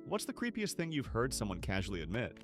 What's the creepiest thing you've heard someone casually admit?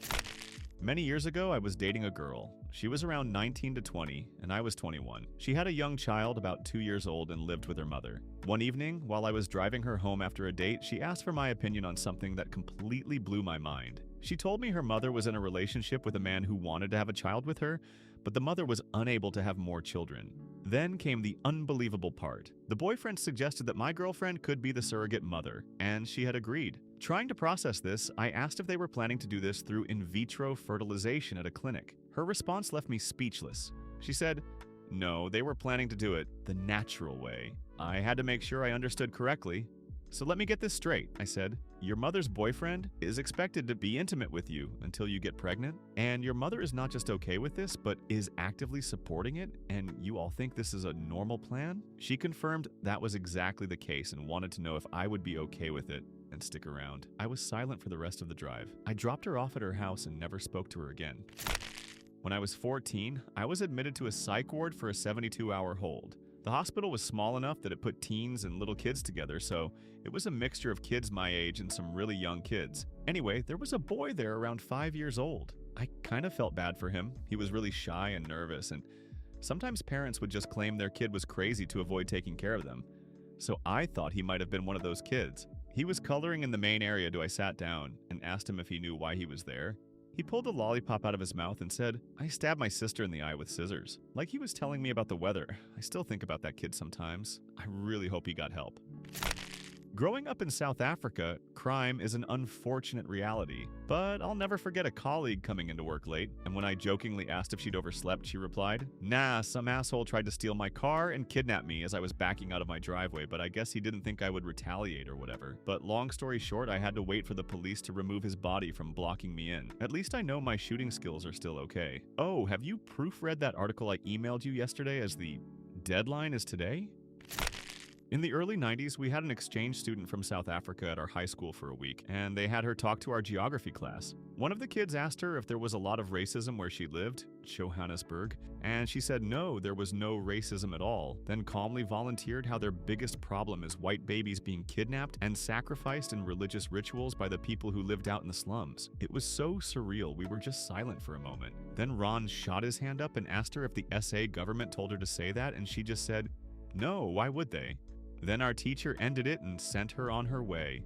Many years ago, I was dating a girl. She was around 19 to 20, and I was 21. She had a young child about 2 years old and lived with her mother. One evening, while I was driving her home after a date, she asked for my opinion on something that completely blew my mind. She told me her mother was in a relationship with a man who wanted to have a child with her, but the mother was unable to have more children. Then came the unbelievable part. The boyfriend suggested that my girlfriend could be the surrogate mother, and she had agreed. Trying to process this, I asked if they were planning to do this through in vitro fertilization at a clinic. Her response left me speechless. She said, no, they were planning to do it the natural way. I had to make sure I understood correctly. So let me get this straight, I said. Your mother's boyfriend is expected to be intimate with you until you get pregnant, and your mother is not just okay with this, but is actively supporting it, and you all think this is a normal plan? She confirmed that was exactly the case and wanted to know if I would be okay with it and stick around. I was silent for the rest of the drive. I dropped her off at her house and never spoke to her again. When I was 14, I was admitted to a psych ward for a 72-hour hold. The hospital was small enough that it put teens and little kids together, so it was a mixture of kids my age and some really young kids. Anyway, there was a boy there around 5 years old. I kind of felt bad for him. He was really shy and nervous, and sometimes parents would just claim their kid was crazy to avoid taking care of them. So I thought he might have been one of those kids. He was coloring in the main area, so I sat down and asked him if he knew why he was there. He pulled a lollipop out of his mouth and said, I stabbed my sister in the eye with scissors. Like he was telling me about the weather. I still think about that kid sometimes. I really hope he got help. Growing up in South Africa, crime is an unfortunate reality, but I'll never forget a colleague coming into work late, and when I jokingly asked if she'd overslept, she replied, nah, some asshole tried to steal my car and kidnap me as I was backing out of my driveway, but I guess he didn't think I would retaliate or whatever. But long story short, I had to wait for the police to remove his body from blocking me in. At least I know my shooting skills are still okay. Oh, have you proofread that article I emailed you yesterday as the deadline is today? In the early 90s, we had an exchange student from South Africa at our high school for a week, and they had her talk to our geography class. One of the kids asked her if there was a lot of racism where she lived, Johannesburg, and she said no, there was no racism at all, then calmly volunteered how their biggest problem is white babies being kidnapped and sacrificed in religious rituals by the people who lived out in the slums. It was so surreal, we were just silent for a moment. Then Ron shot his hand up and asked her if the SA government told her to say that, and she just said, no, why would they? Then our teacher ended it and sent her on her way.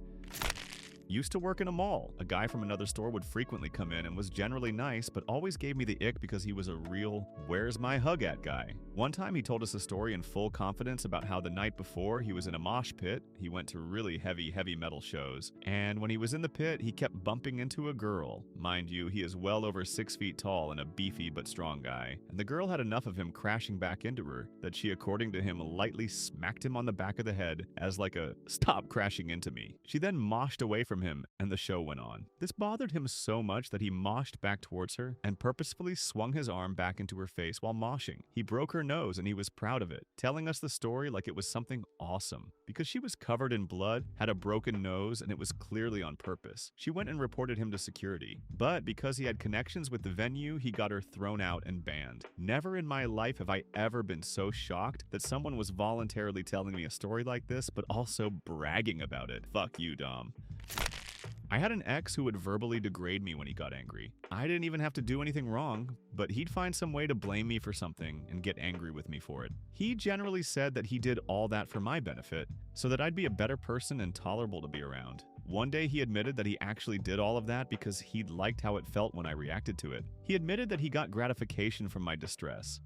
Used to work in a mall. A guy from another store would frequently come in and was generally nice, but always gave me the ick because he was a real where's my hug at guy. One time he told us a story in full confidence about how the night before he was in a mosh pit. He went to really heavy metal shows. And when he was in the pit, he kept bumping into a girl. Mind you, he is well over 6 feet tall and a beefy but strong guy. And the girl had enough of him crashing back into her that she, according to him, lightly smacked him on the back of the head as like a stop crashing into me. She then moshed away from him and the show went on. This bothered him so much that he moshed back towards her and purposefully swung his arm back into her face while moshing. He broke her nose and he was proud of it, telling us the story like it was something awesome. Because she was covered in blood, had a broken nose, and it was clearly on purpose. She went and reported him to security. But because he had connections with the venue, he got her thrown out and banned. Never in my life have I ever been so shocked that someone was voluntarily telling me a story like this, but also bragging about it. Fuck you, Dom. I had an ex who would verbally degrade me when he got angry. I didn't even have to do anything wrong, but he'd find some way to blame me for something and get angry with me for it. He generally said that he did all that for my benefit, so that I'd be a better person and tolerable to be around. One day he admitted that he actually did all of that because he liked how it felt when I reacted to it. He admitted that he got gratification from my distress.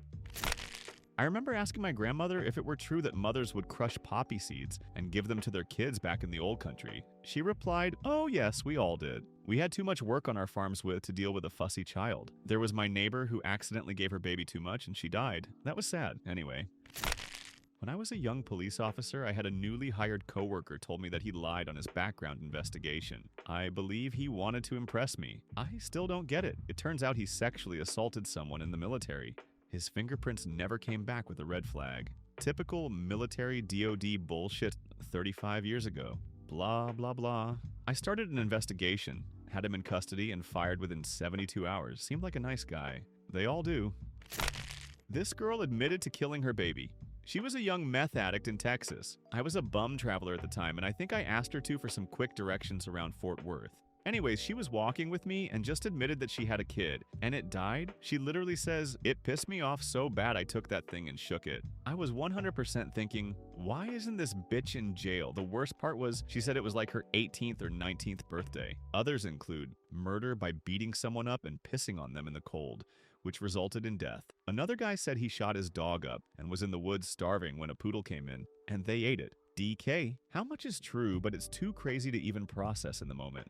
I remember asking my grandmother if it were true that mothers would crush poppy seeds and give them to their kids back in the old country. She replied, oh yes, we all did. We had too much work on our farms to deal with a fussy child. There was my neighbor who accidentally gave her baby too much and she died. That was sad. Anyway. When I was a young police officer, I had a newly hired coworker told me that he lied on his background investigation. I believe he wanted to impress me. I still don't get it. It turns out he sexually assaulted someone in the military. His fingerprints never came back with a red flag. Typical military DoD bullshit 35 years ago. Blah, blah, blah. I started an investigation, had him in custody, and fired within 72 hours. Seemed like a nice guy. They all do. This girl admitted to killing her baby. She was a young meth addict in Texas. I was a bum traveler at the time, and I think I asked her to for some quick directions around Fort Worth. Anyways, she was walking with me and just admitted that she had a kid, and it died. She literally says, "It pissed me off so bad I took that thing and shook it." I was 100% thinking, why isn't this bitch in jail? The worst part was she said it was like her 18th or 19th birthday. Others include murder by beating someone up and pissing on them in the cold, which resulted in death. Another guy said he shot his dog up and was in the woods starving when a poodle came in, and they ate it. DK. How much is true, but it's too crazy to even process in the moment.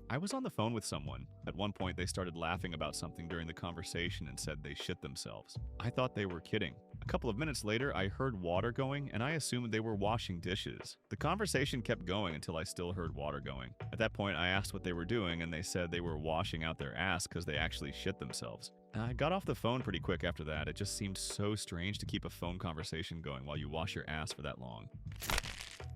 I was on the phone with someone. At one point, they started laughing about something during the conversation and said they shit themselves. I thought they were kidding. A couple of minutes later, I heard water going, and I assumed they were washing dishes. The conversation kept going until I still heard water going. At that point, I asked what they were doing, and they said they were washing out their ass because they actually shit themselves. I got off the phone pretty quick after that. It just seemed so strange to keep a phone conversation going while you wash your ass for that long.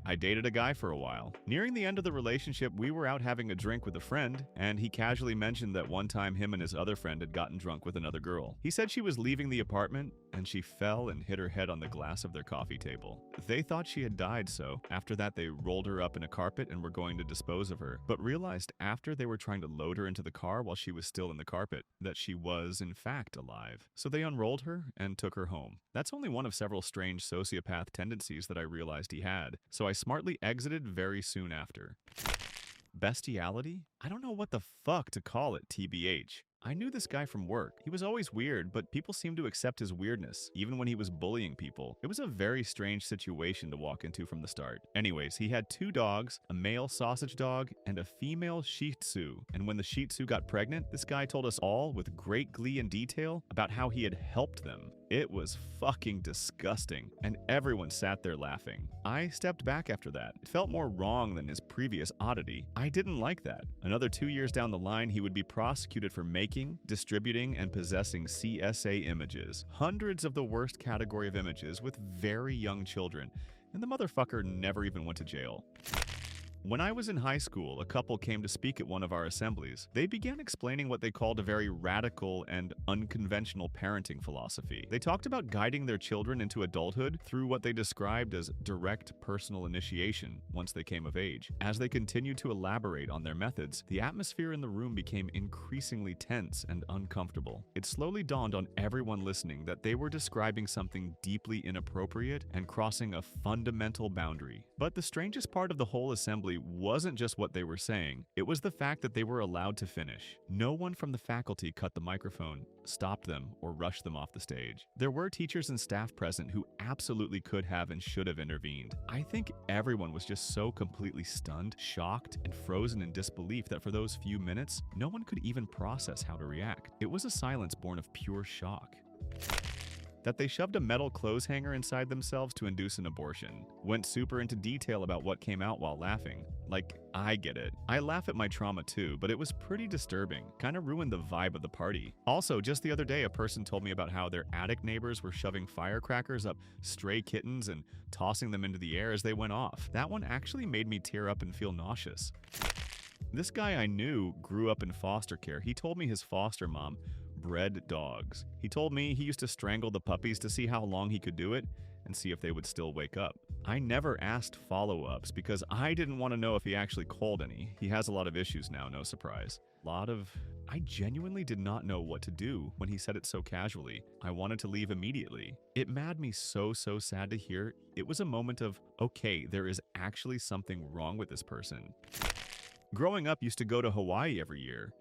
I dated a guy for a while. Nearing the end of the relationship, we were out having a drink with a friend, and he casually mentioned that one time him and his other friend had gotten drunk with another girl. He said she was leaving the apartment, and she fell and hit her head on the glass of their coffee table. They thought she had died, so after that they rolled her up in a carpet and were going to dispose of her, but realized after they were trying to load her into the car while she was still in the carpet that she was, in fact, alive. So they unrolled her and took her home. That's only one of several strange sociopath tendencies that I realized he had, so I smartly exited very soon after. Bestiality? I don't know what the fuck to call it, TBH. I knew this guy from work. He was always weird, but people seemed to accept his weirdness, even when he was bullying people. It was a very strange situation to walk into from the start. Anyways, he had 2 dogs, a male sausage dog, and a female Shih Tzu. And when the Shih Tzu got pregnant, this guy told us all with great glee and detail about how he had helped them. It was fucking disgusting, and everyone sat there laughing. I stepped back after that. It felt more wrong than his previous oddity. I didn't like that. Another 2 years down the line, he would be prosecuted for making, distributing, and possessing CSA images. Hundreds of the worst category of images with very young children, and the motherfucker never even went to jail. When I was in high school, a couple came to speak at one of our assemblies. They began explaining what they called a very radical and unconventional parenting philosophy. They talked about guiding their children into adulthood through what they described as direct personal initiation once they came of age. As they continued to elaborate on their methods, the atmosphere in the room became increasingly tense and uncomfortable. It slowly dawned on everyone listening that they were describing something deeply inappropriate and crossing a fundamental boundary. But the strangest part of the whole assembly wasn't just what they were saying, it was the fact that they were allowed to finish. No one from the faculty cut the microphone, stopped them, or rushed them off the stage. There were teachers and staff present who absolutely could have and should have intervened. I think everyone was just so completely stunned, shocked, and frozen in disbelief that for those few minutes, no one could even process how to react. It was a silence born of pure shock. That they shoved a metal clothes hanger inside themselves to induce an abortion. Went super into detail about what came out while laughing. Like, I get it. I laugh at my trauma too, but it was pretty disturbing. Kinda ruined the vibe of the party. Also, just the other day, a person told me about how their attic neighbors were shoving firecrackers up stray kittens and tossing them into the air as they went off. That one actually made me tear up and feel nauseous. This guy I knew grew up in foster care. He told me his foster mom bred dogs. He told me he used to strangle the puppies to see how long he could do it and see if they would still wake up. I never asked follow-ups because I didn't want to know if he actually called any. He has a lot of issues now, no surprise. I genuinely did not know what to do when he said it so casually. I wanted to leave immediately. It made me so sad to hear. It was a moment of, okay, there is actually something wrong with this person. Growing up, used to go to Hawaii every year.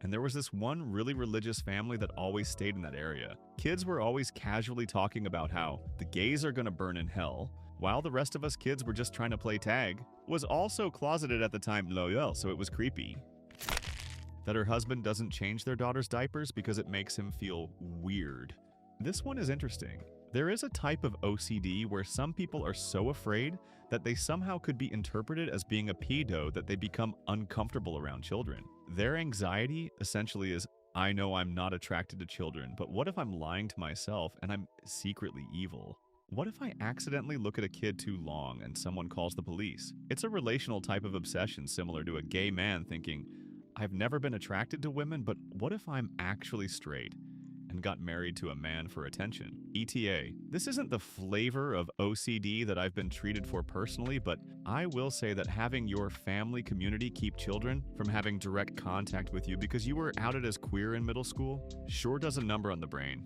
And there was this one really religious family that always stayed in that area. Kids were always casually talking about how the gays are gonna burn in hell, while the rest of us kids were just trying to play tag. Was also closeted at the time, Loyal, so it was creepy. That her husband doesn't change their daughter's diapers because it makes him feel weird. This one is interesting. There is a type of OCD where some people are so afraid that they somehow could be interpreted as being a pedo that they become uncomfortable around children. Their anxiety essentially is, I know I'm not attracted to children, but what if I'm lying to myself and I'm secretly evil? What if I accidentally look at a kid too long and someone calls the police? It's a relational type of obsession similar to a gay man thinking, I've never been attracted to women, but what if I'm actually straight? and got married to a man for attention. ETA. This isn't the flavor of OCD that I've been treated for personally, but I will say that having your family community keep children from having direct contact with you because you were outed as queer in middle school sure does a number on the brain.